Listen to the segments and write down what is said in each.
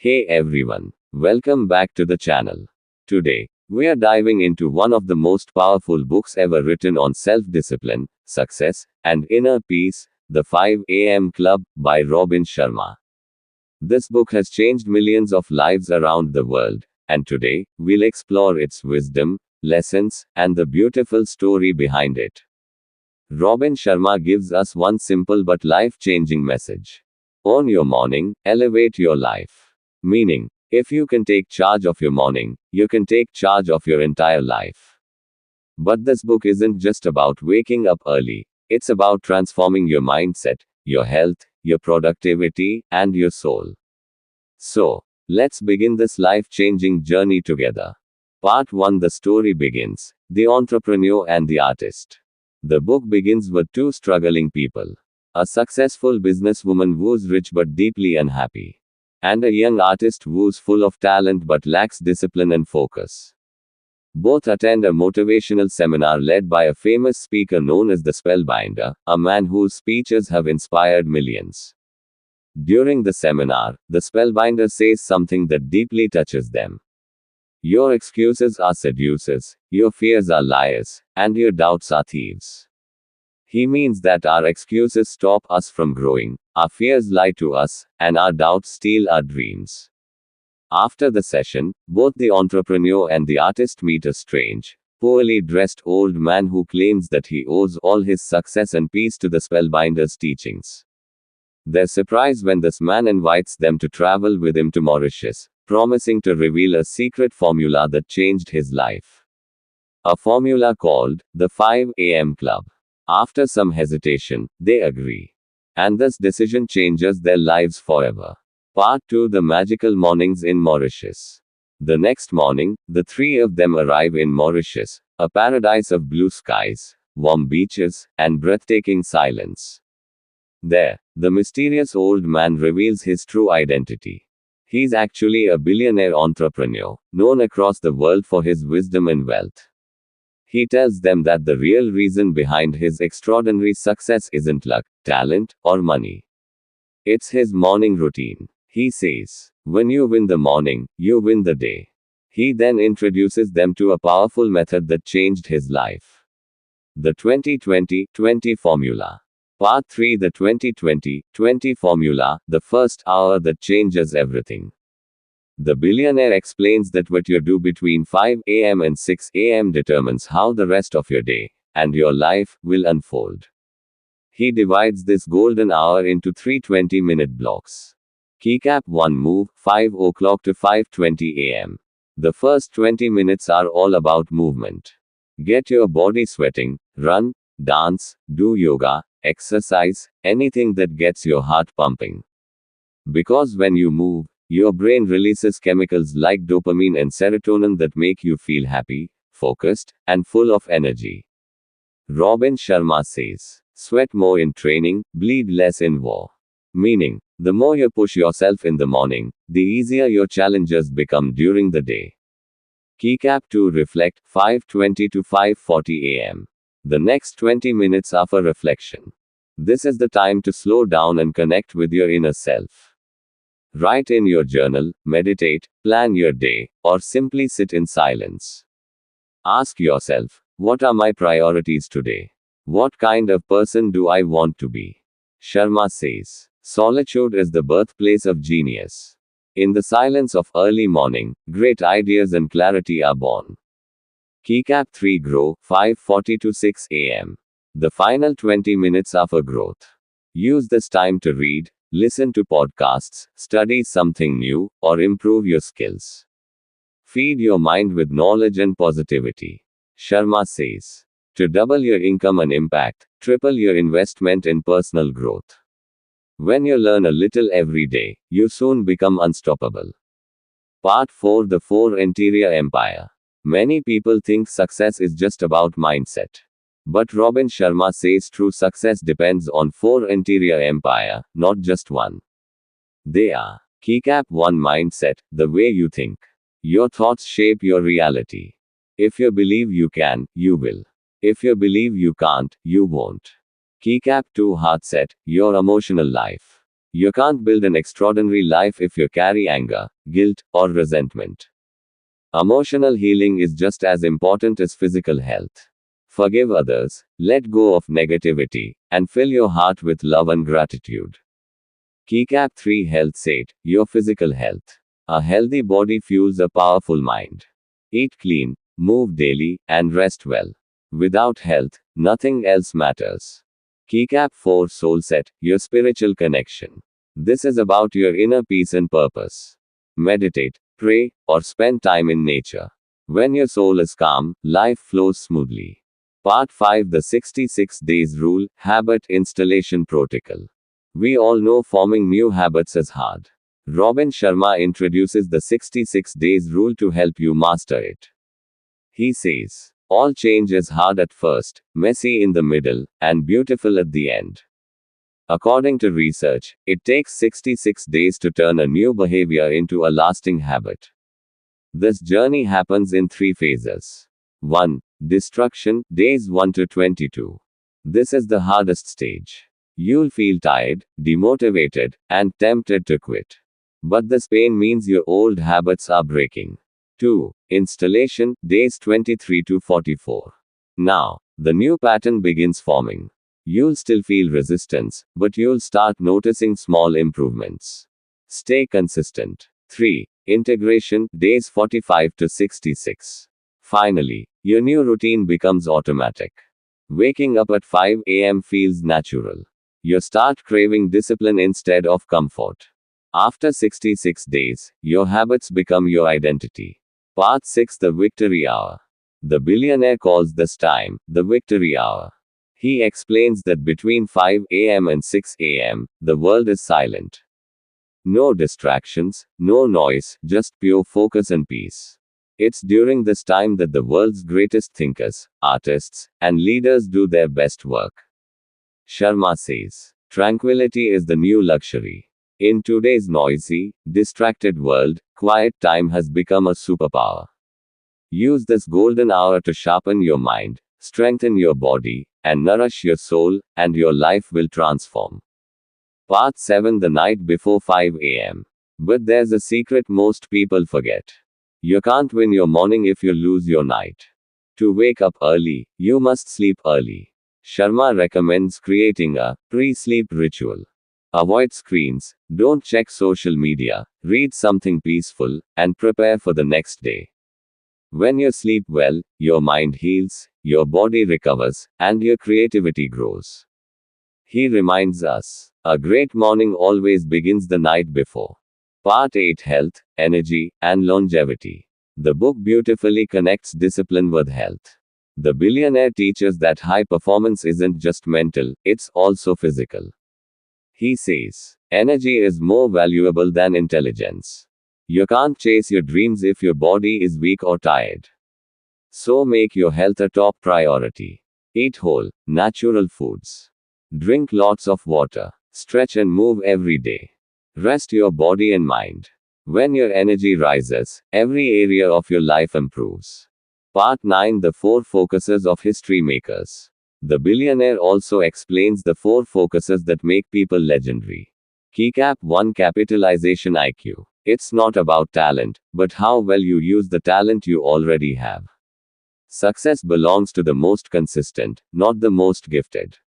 Hey everyone, welcome back to the channel. Today, we are diving into one of the most powerful books ever written on self discipline, success, and inner peace, The 5 AM Club by Robin Sharma. This book has changed millions of lives around the world, and today, we'll explore its wisdom, lessons, and the beautiful story behind it. Robin Sharma gives us one simple but life changing message: own your morning, elevate your life. Meaning, if you can take charge of your morning, you can take charge of your entire life. But this book isn't just about waking up early, it's about transforming your mindset, your health, your productivity, and your soul. So, let's begin this life changing journey together. Part 1: The story begins: the entrepreneur and the artist. The book begins with two struggling people. A successful businesswoman who's rich but deeply unhappy, and a young artist who's full of talent but lacks discipline and focus. Both attend a motivational seminar led by a famous speaker known as the Spellbinder, a man whose speeches have inspired millions. During the seminar, the Spellbinder says something that deeply touches them. Your excuses are seducers, your fears are liars, and your doubts are thieves. He means that our excuses stop us from growing, our fears lie to us, and our doubts steal our dreams. After the session, both the entrepreneur and the artist meet a strange, poorly dressed old man who claims that he owes all his success and peace to the Spellbinder's teachings. They're surprised when this man invites them to travel with him to Mauritius, promising to reveal a secret formula that changed his life. A formula called the 5 AM Club. After some hesitation, they agree. And this decision changes their lives forever. Part 2: The Magical Mornings in Mauritius. The next morning, the three of them arrive in Mauritius, a paradise of blue skies, warm beaches, and breathtaking silence. There, the mysterious old man reveals his true identity. He's actually a billionaire entrepreneur, known across the world for his wisdom and wealth. He tells them that the real reason behind his extraordinary success isn't luck, talent, or money. It's his morning routine. He says, when you win the morning, you win the day. He then introduces them to a powerful method that changed his life: the 20-20-20 formula. Part 3: The 20-20-20 formula, the first hour that changes everything. The billionaire explains that what you do between 5 AM and 6 AM determines how the rest of your day, and your life, will unfold. He divides this golden hour into three 20-minute blocks. Keycap 1: Move, 5 o'clock to 5:20 AM. The first 20 minutes are all about movement. Get your body sweating, run, dance, do yoga, exercise, anything that gets your heart pumping. Because when you move, your brain releases chemicals like dopamine and serotonin that make you feel happy, focused, and full of energy. Robin Sharma says, sweat more in training, bleed less in war. Meaning, the more you push yourself in the morning, the easier your challenges become during the day. Keycap 2: Reflect, 5:20 to 5:40 AM. The next 20 minutes are for reflection. This is the time to slow down and connect with your inner self. Write in your journal, meditate, plan your day, or simply sit in silence. Ask yourself, what are my priorities today? What kind of person do I want to be? Sharma says, solitude is the birthplace of genius. In the silence of early morning, great ideas and clarity are born. Keycap 3: Grow, 5:40 to 6 AM. The final 20 minutes are for growth. Use this time to read, listen to podcasts, study something new, or improve your skills. Feed your mind with knowledge and positivity. Sharma says, to double your income and impact, triple your investment in personal growth. When you learn a little every day, you soon become unstoppable. Part 4: The 4 Interior Empire. Many people think success is just about mindset. But Robin Sharma says true success depends on 4 interior empire, not just one. They are: Keycap 1: Mindset, the way you think. Your thoughts shape your reality. If you believe you can, you will. If you believe you can't, you won't. Keycap 2: Heart set, your emotional life. You can't build an extraordinary life if you carry anger, guilt, or resentment. Emotional healing is just as important as physical health. Forgive others, let go of negativity, and fill your heart with love and gratitude. Keycap 3 Health Set Your physical health. A healthy body fuels a powerful mind. Eat clean, move daily, and rest well. Without health, nothing else matters. Keycap 4 Soul Set Your spiritual connection. This is about your inner peace and purpose. Meditate, pray, or spend time in nature. When your soul is calm, life flows smoothly. Part 5 The 66 Days Rule Habit Installation Protocol. We all know forming new habits is hard. Robin Sharma introduces the 66 Days Rule to help you master it. He says, all change is hard at first, messy in the middle, and beautiful at the end. According to research, it takes 66 days to turn a new behavior into a lasting habit. This journey happens in 3 phases. 1. Destruction, days 1 to 22. This is the hardest stage. You'll feel tired, demotivated, and tempted to quit. But this pain means your old habits are breaking. 2. Installation, days 23 to 44. Now, the new pattern begins forming. You'll still feel resistance, but you'll start noticing small improvements. Stay consistent. 3. Integration, days 45 to 66. Finally, your new routine becomes automatic. Waking up at 5 a.m. feels natural. You start craving discipline instead of comfort. After 66 days, your habits become your identity. Part 6 The Victory Hour. The billionaire calls this time the victory hour. He explains that between 5 a.m. and 6 a.m., the world is silent. No distractions, no noise, just pure focus and peace. It's during this time that the world's greatest thinkers, artists, and leaders do their best work. Sharma says, tranquility is the new luxury. In today's noisy, distracted world, quiet time has become a superpower. Use this golden hour to sharpen your mind, strengthen your body, and nourish your soul, and your life will transform. Part 7 The night before 5 a.m. But there's a secret most people forget. You can't win your morning if you lose your night. To wake up early, you must sleep early. Sharma recommends creating a pre-sleep ritual. Avoid screens, don't check social media, read something peaceful, and prepare for the next day. When you sleep well, your mind heals, your body recovers, and your creativity grows. He reminds us, a great morning always begins the night before. Part 8 Health, Energy, and Longevity. The book beautifully connects discipline with health. The billionaire teaches that high performance isn't just mental, it's also physical. He says, energy is more valuable than intelligence. You can't chase your dreams if your body is weak or tired. So make your health a top priority. Eat whole, natural foods. Drink lots of water. Stretch and move every day. Rest your body and mind. When your energy rises, every area of your life improves. Part 9 The 4 Focuses of History Makers. The billionaire also explains the 4 focuses that make people legendary. Keycap 1 Capitalization IQ. It's not about talent, but how well you use the talent you already have. Success belongs to the most consistent, not the most gifted.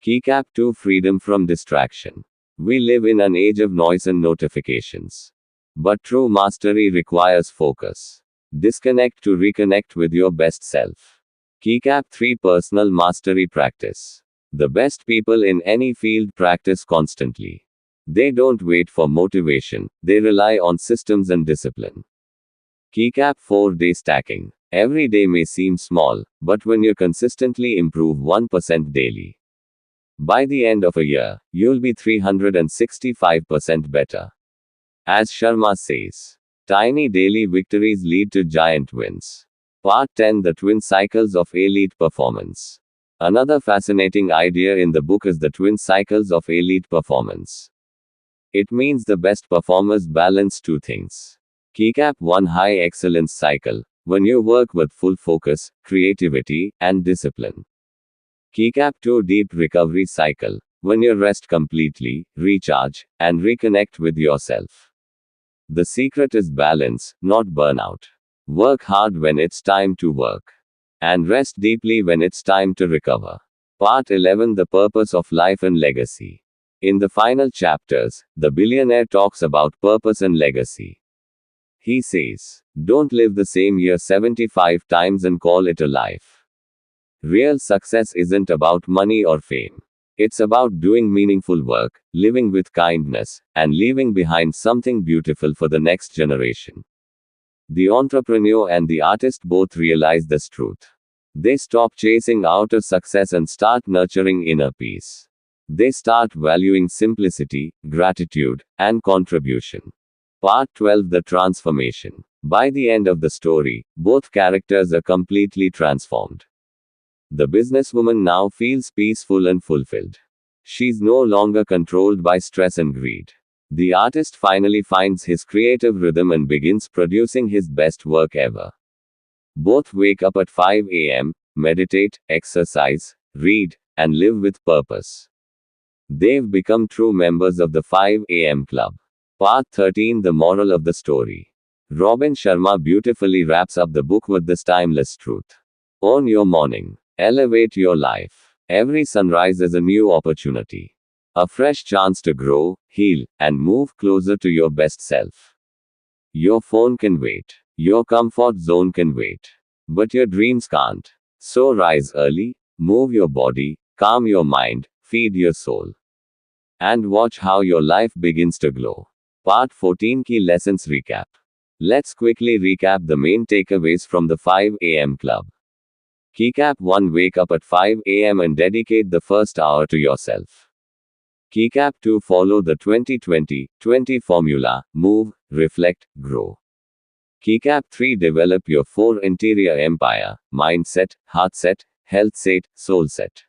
Keycap 2 Freedom from distraction. We live in an age of noise and notifications. But true mastery requires focus. Disconnect to reconnect with your best self. Keycap 3 Personal Mastery Practice. The best people in any field practice constantly. They don't wait for motivation, they rely on systems and discipline. Keycap 4 Day Stacking. Every day may seem small, but when you consistently improve 1% daily, by the end of a year, you'll be 365% better. As Sharma says, tiny daily victories lead to giant wins. Part 10 The Twin Cycles of Elite Performance. Another fascinating idea in the book is the twin cycles of elite performance. It means the best performers balance 2 things. Keycap 1 High Excellence Cycle. When you work with full focus, creativity, and discipline. Keycap 2 Deep Recovery Cycle. when you rest completely, recharge, and reconnect with yourself. The secret is balance, not burnout. Work hard when it's time to work, and rest deeply when it's time to recover. Part 11: The Purpose of Life and Legacy. In the final chapters, the billionaire talks about purpose and legacy. He says, don't live the same year 75 times and call it a life. Real success isn't about money or fame. It's about doing meaningful work, living with kindness, and leaving behind something beautiful for the next generation. The entrepreneur and the artist both realize this truth. They stop chasing outer success and start nurturing inner peace. They start valuing simplicity, gratitude, and contribution. Part 12: The Transformation. By the end of the story, both characters are completely transformed. The businesswoman now feels peaceful and fulfilled. She's no longer controlled by stress and greed. The artist finally finds his creative rhythm and begins producing his best work ever. Both wake up at 5 a.m., meditate, exercise, read, and live with purpose. They've become true members of the 5 a.m. club. Part 13: The Moral of the Story. Robin Sharma beautifully wraps up the book with this timeless truth. Own your morning. Elevate your life. Every sunrise is a new opportunity. A fresh chance to grow, heal, and move closer to your best self. Your phone can wait. Your comfort zone can wait. But your dreams can't. So rise early, move your body, calm your mind, feed your soul. And watch how your life begins to glow. Part 14: Key Lessons Recap. Let's quickly recap the main takeaways from the 5 a.m. club. Keycap 1: Wake up at 5 a.m. and dedicate the first hour to yourself. Keycap 2: Follow the 20-20-20 formula, move, reflect, grow. Keycap 3: Develop your 4 interior empire: mindset, heart set, health set, soul set.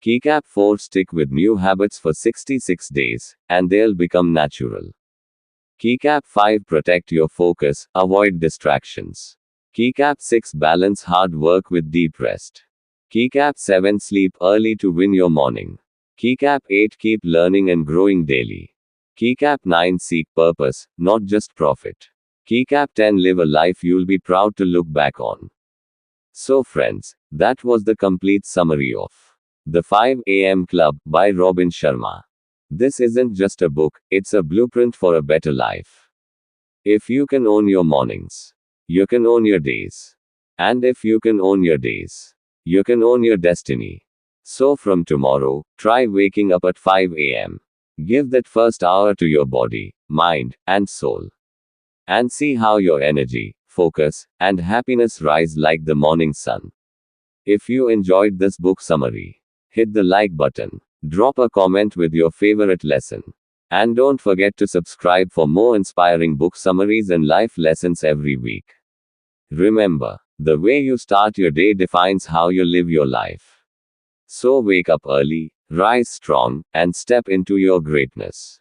Keycap 4: Stick with new habits for 66 days, and they'll become natural. Keycap 5: Protect your focus, avoid distractions. Keycap 6: Balance hard work with deep rest. Keycap 7: Sleep early to win your morning. Keycap 8: Keep learning and growing daily. Keycap 9: Seek purpose, not just profit. Keycap 10: Live a life you'll be proud to look back on. So friends, that was the complete summary of The 5 a.m. Club by Robin Sharma. This isn't just a book, it's a blueprint for a better life. If you can own your mornings, you can own your days. And if you can own your days, you can own your destiny. So from tomorrow, try waking up at 5 a.m. Give that first hour to your body, mind, and soul. And see how your energy, focus, and happiness rise like the morning sun. If you enjoyed this book summary, hit the like button, drop a comment with your favorite lesson, and don't forget to subscribe for more inspiring book summaries and life lessons every week. Remember, the way you start your day defines how you live your life. So wake up early, rise strong, and step into your greatness.